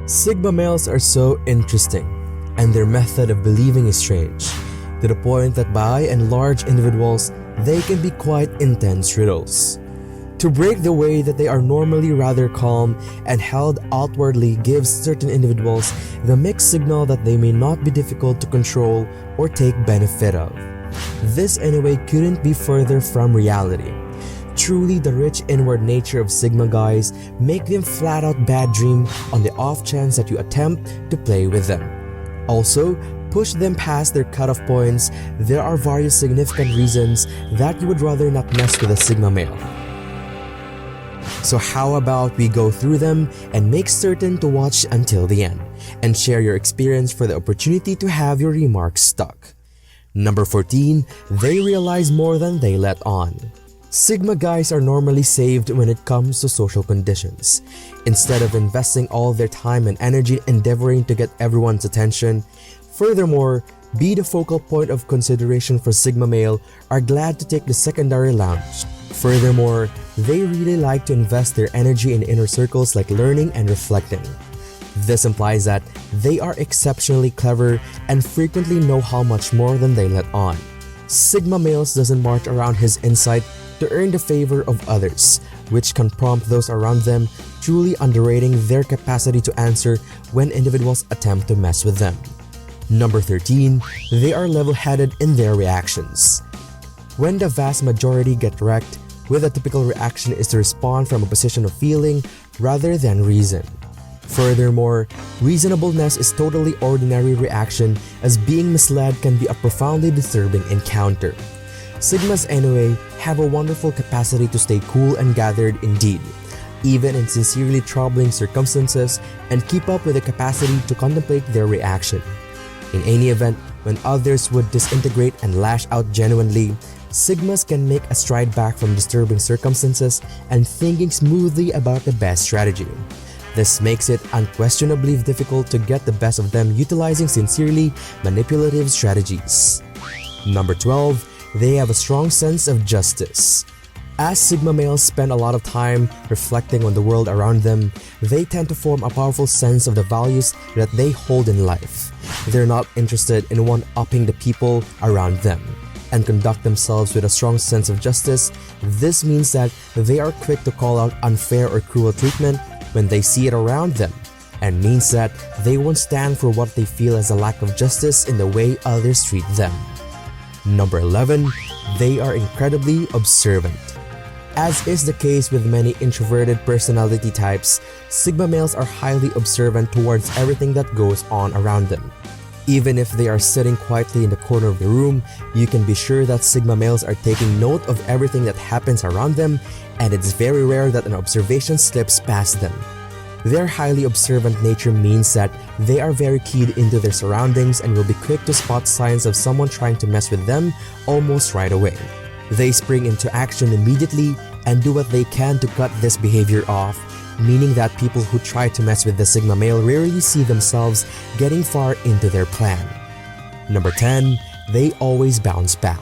Sigma males are so interesting, and their method of believing is strange, to the point that by and large individuals, they can be quite intense riddles. To break the way that they are normally rather calm and held outwardly gives certain individuals the mixed signal that they may not be difficult to control or take benefit of. This anyway couldn't be further from reality. Truly, the rich inward nature of Sigma guys make them flat out bad dream on the off chance that you attempt to play with them. Also, push them past their cutoff points. There are various significant reasons that you would rather not mess with a Sigma male. So how about we go through them and make certain to watch until the end and share your experience for the opportunity to have your remarks stuck. Number 14, they realize more than they let on. Sigma guys are normally saved when it comes to social conditions. Instead of investing all their time and energy endeavoring to get everyone's attention, furthermore, be the focal point of consideration for Sigma male are glad to take the secondary lounge. Furthermore, they really like to invest their energy in inner circles like learning and reflecting. This implies that they are exceptionally clever and frequently know how much more than they let on. Sigma males doesn't march around his insight to earn the favor of others, which can prompt those around them truly underrating their capacity to answer when individuals attempt to mess with them. Number 13, they are level-headed in their reactions. When the vast majority get wrecked, with a typical reaction is to respond from a position of feeling rather than reason. Furthermore, reasonableness is totally ordinary reaction as being misled can be a profoundly disturbing encounter. Sigmas anyway have a wonderful capacity to stay cool and gathered indeed, even in sincerely troubling circumstances, and keep up with the capacity to contemplate their reaction. In any event, when others would disintegrate and lash out genuinely, Sigmas can make a stride back from disturbing circumstances and thinking smoothly about the best strategy. This makes it unquestionably difficult to get the best of them utilizing sincerely manipulative strategies. Number 12, they have a strong sense of justice. As Sigma males spend a lot of time reflecting on the world around them, they tend to form a powerful sense of the values that they hold in life. They're not interested in one-upping the people around them and conduct themselves with a strong sense of justice. This means that they are quick to call out unfair or cruel treatment when they see it around them, and means that they won't stand for what they feel as a lack of justice in the way others treat them. Number 11, they are incredibly observant. As is the case with many introverted personality types, Sigma males are highly observant towards everything that goes on around them. Even if they are sitting quietly in the corner of the room, you can be sure that Sigma males are taking note of everything that happens around them, and it's very rare that an observation slips past them. Their highly observant nature means that they are very keyed into their surroundings and will be quick to spot signs of someone trying to mess with them almost right away. They spring into action immediately and do what they can to cut this behavior off, meaning that people who try to mess with the Sigma male rarely see themselves getting far into their plan. Number 10, they always bounce back.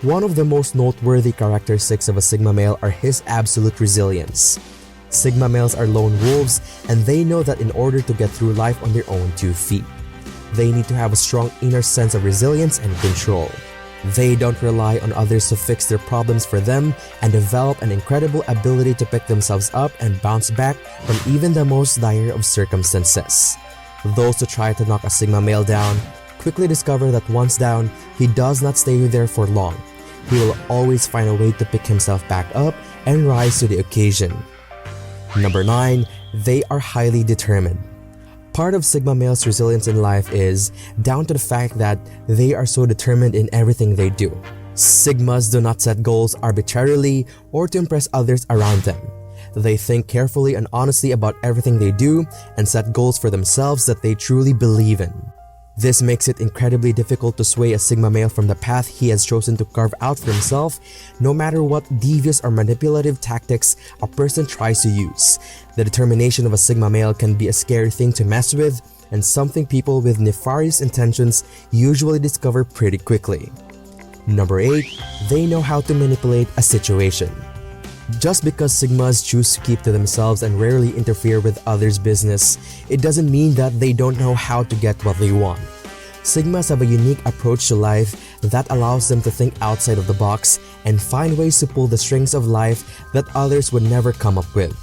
One of the most noteworthy characteristics of a Sigma male are his absolute resilience. Sigma males are lone wolves, and they know that in order to get through life on their own 2 feet, they need to have a strong inner sense of resilience and control. They don't rely on others to fix their problems for them and develop an incredible ability to pick themselves up and bounce back from even the most dire of circumstances. Those who try to knock a Sigma male down quickly discover that once down, he does not stay there for long. He will always find a way to pick himself back up and rise to the occasion. Number 9, they are highly determined. Part of Sigma males' resilience in life is down to the fact that they are so determined in everything they do. Sigmas do not set goals arbitrarily or to impress others around them. They think carefully and honestly about everything they do and set goals for themselves that they truly believe in. This makes it incredibly difficult to sway a Sigma male from the path he has chosen to carve out for himself, no matter what devious or manipulative tactics a person tries to use. The determination of a Sigma male can be a scary thing to mess with, and something people with nefarious intentions usually discover pretty quickly. Number 8, they know how to manipulate a situation. Just because Sigmas choose to keep to themselves and rarely interfere with others' business, it doesn't mean that they don't know how to get what they want. Sigmas have a unique approach to life that allows them to think outside of the box and find ways to pull the strings of life that others would never come up with.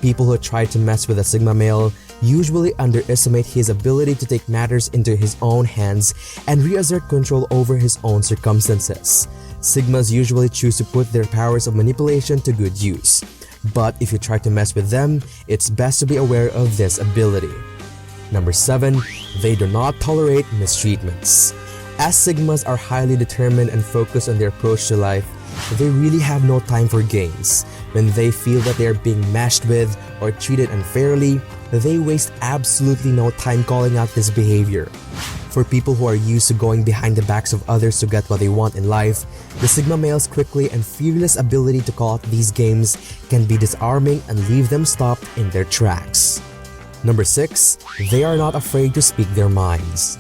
People who try to mess with a Sigma male usually underestimate his ability to take matters into his own hands and reassert control over his own circumstances. Sigmas usually choose to put their powers of manipulation to good use. But if you try to mess with them, it's best to be aware of this ability. Number 7. They do not tolerate mistreatments. As Sigmas are highly determined and focused on their approach to life, they really have no time for games. When they feel that they are being meshed with or treated unfairly, they waste absolutely no time calling out this behavior. For people who are used to going behind the backs of others to get what they want in life, the Sigma male's quickly and fearless ability to call out these games can be disarming and leave them stopped in their tracks. Number 6. They are not afraid to speak their minds.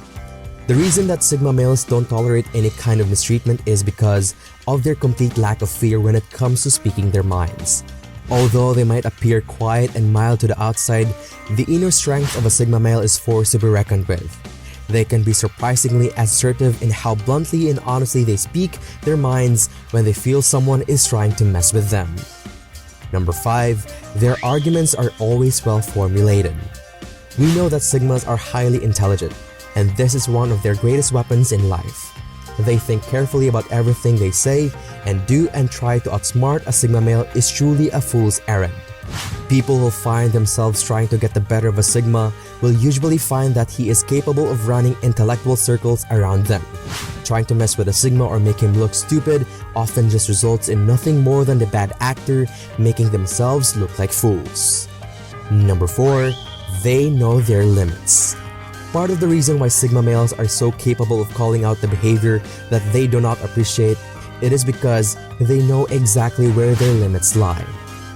The reason that Sigma males don't tolerate any kind of mistreatment is because of their complete lack of fear when it comes to speaking their minds. Although they might appear quiet and mild to the outside, the inner strength of a Sigma male is forced to be reckoned with. They can be surprisingly assertive in how bluntly and honestly they speak their minds when they feel someone is trying to mess with them. Number 5. Their arguments are always well formulated. We know that Sigmas are highly intelligent, and this is one of their greatest weapons in life. They think carefully about everything they say and do, and try to outsmart a Sigma male is truly a fool's errand. People who find themselves trying to get the better of a Sigma will usually find that he is capable of running intellectual circles around them. Trying to mess with a Sigma or make him look stupid often just results in nothing more than the bad actor making themselves look like fools. Number 4. They know their limits. Part of the reason why Sigma males are so capable of calling out the behavior that they do not appreciate, it is because they know exactly where their limits lie.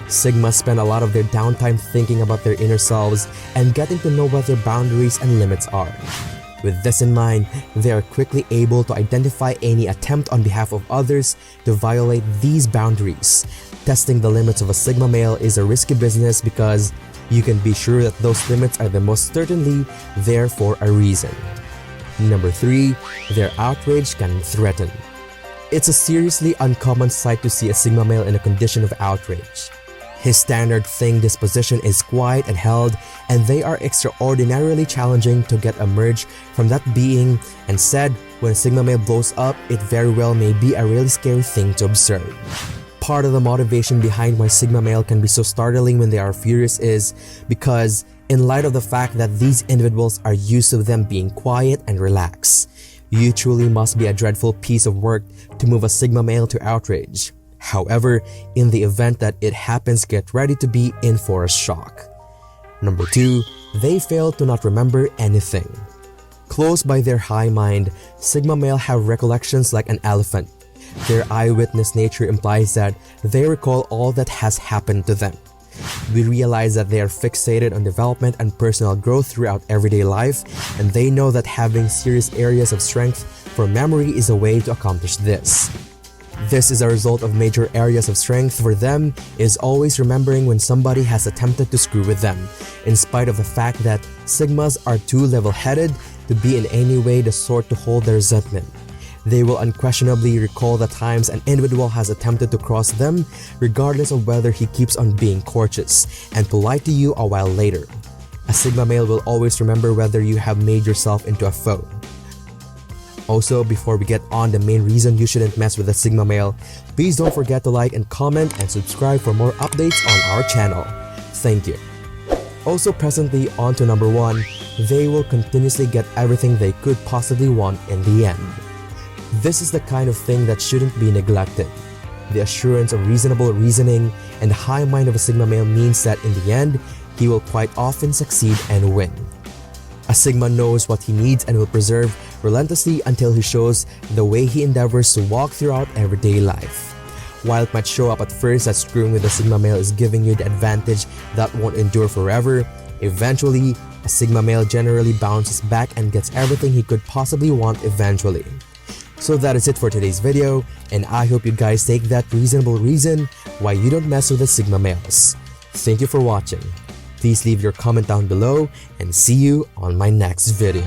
Sigmas spend a lot of their downtime thinking about their inner selves and getting to know what their boundaries and limits are. With this in mind, they are quickly able to identify any attempt on behalf of others to violate these boundaries. Testing the limits of a Sigma male is a risky business because you can be sure that those limits are the most certainly there for a reason. Number 3. Their outrage can threaten. It's a seriously uncommon sight to see a Sigma male in a condition of outrage. His standard thing disposition is quiet and held, and they are extraordinarily challenging to get emerged from that being, and said, when a Sigma male blows up, it very well may be a really scary thing to observe. Part of the motivation behind why Sigma male can be so startling when they are furious is because, in light of the fact that these individuals are used to them being quiet and relaxed, you truly must be a dreadful piece of work to move a Sigma male to outrage. However, in the event that it happens, get ready to be in for a shock. Number 2. They fail to not remember anything. Closed by their high mind, Sigma male have recollections like an elephant. Their eyewitness nature implies that they recall all that has happened to them. We realize that they are fixated on development and personal growth throughout everyday life, and they know that having serious areas of strength for memory is a way to accomplish this. This is a result of major areas of strength for them is always remembering when somebody has attempted to screw with them, in spite of the fact that Sigmas are too level-headed to be in any way the sort to hold their resentment. They will unquestionably recall the times an individual has attempted to cross them, regardless of whether he keeps on being courteous and polite to you a while later. A Sigma male will always remember whether you have made yourself into a foe. Also, before we get on the main reason you shouldn't mess with a Sigma male, please don't forget to like and comment and subscribe for more updates on our channel. Thank you. Also, presently on to number 1, they will continuously get everything they could possibly want in the end. This is the kind of thing that shouldn't be neglected. The assurance of reasonable reasoning and the high mind of a Sigma male means that in the end, he will quite often succeed and win. A Sigma knows what he needs and will persevere relentlessly until he shows the way he endeavors to walk throughout everyday life. While it might show up at first that screwing with a Sigma male is giving you the advantage that won't endure forever, eventually, a Sigma male generally bounces back and gets everything he could possibly want eventually. So that is it for today's video, and I hope you guys take that reasonable reason why you don't mess with the Sigma males. Thank you for watching. Please leave your comment down below and see you on my next video.